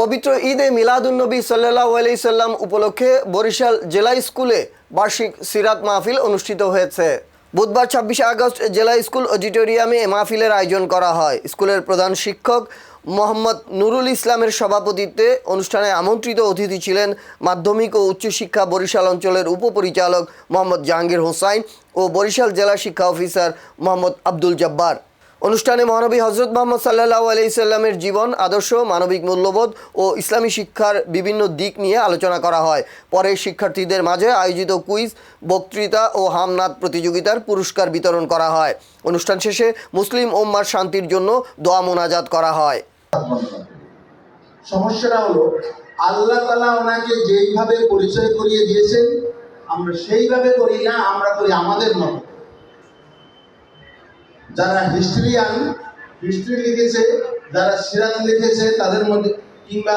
পবিত্র ঈদে মিলাদুন্নবী সাল্লাল্লাহু আলাইহি সাল্লাম উপলক্ষে বরিশাল জেলা স্কুলে বার্ষিক সিরাত মাহফিল অনুষ্ঠিত হয়েছে। বুধবার 26 আগস্ট জেলা স্কুল অডিটোরিয়ামে এ মাহফিলের আয়োজন করা হয়। স্কুলের প্রধান শিক্ষক মোহাম্মদ নুরুল ইসলামের সভাপতিত্বে অনুষ্ঠানে আমন্ত্রিত অতিথি ছিলেন মাধ্যমিক ও উচ্চশিক্ষা বরিশাল অঞ্চলের উপপরিচালক মোহাম্মদ জাহাঙ্গীর হোসাইন ও বরিশাল জেলা শিক্ষা অফিসার মোহাম্মদ আব্দুল জব্বার। অনুষ্ঠানে মহানবী হজরত মুহাম্মদ সাল্লাল্লাহু আলাইহি সাল্লামের জীবন আদর্শ, মানবিক মূল্যবোধ ও ইসলামী শিক্ষার বিভিন্ন দিক নিয়ে আলোচনা করা হয়। পরে শিক্ষার্থীদের মাঝে আয়োজিত কুইজ, বক্তৃতা ও হামনাদ প্রতিযোগিতার পুরস্কার বিতরণ করা হয়। অনুষ্ঠান শেষে মুসলিম উম্মার শান্তির জন্য দোয়া মোনাজাত করা হয়। সমস্যাটা হলো আল্লাহ তাআলা ওনাকে যেইভাবে পরিচয় করিয়ে দিয়েছেন আমরা সেইভাবে করি না, আমরা করি আমাদের মতো। যারা হিস্ট্রি লিখেছে, যারা সিরাত লিখেছে তাদের মধ্যে, কিংবা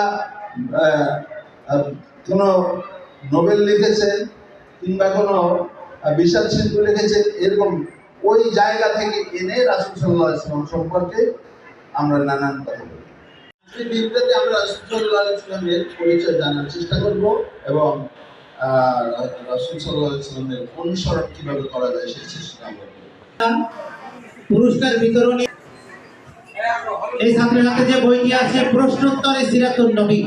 কোনো নোবেল লিখেছে, কিংবা কোনো বিশাল শিল্প লিখেছে, এরকম ওই জায়গা থেকে এনে রাসূল সাল্লাল্লাহু আলাইহি ওয়াসাল্লাম সম্পর্কে আমরা নানান কথা বলি। এই দিনটাতে আমরা রাসূল সাল্লাল্লাহু আলাইহি ওয়াসাল্লামের পরিচয় জানার চেষ্টা করব এবং রাসূল সাল্লাল্লাহু আলাইহি ওয়াসাল্লামের অনুসরণ কিভাবে করা যায় সেই চেষ্টা আমরা করব। পুরস্কার বিতরণী এই ছাত্রের হাতে যে বইটি আছে প্রশ্নোত্তরে সিরাতুন নবী।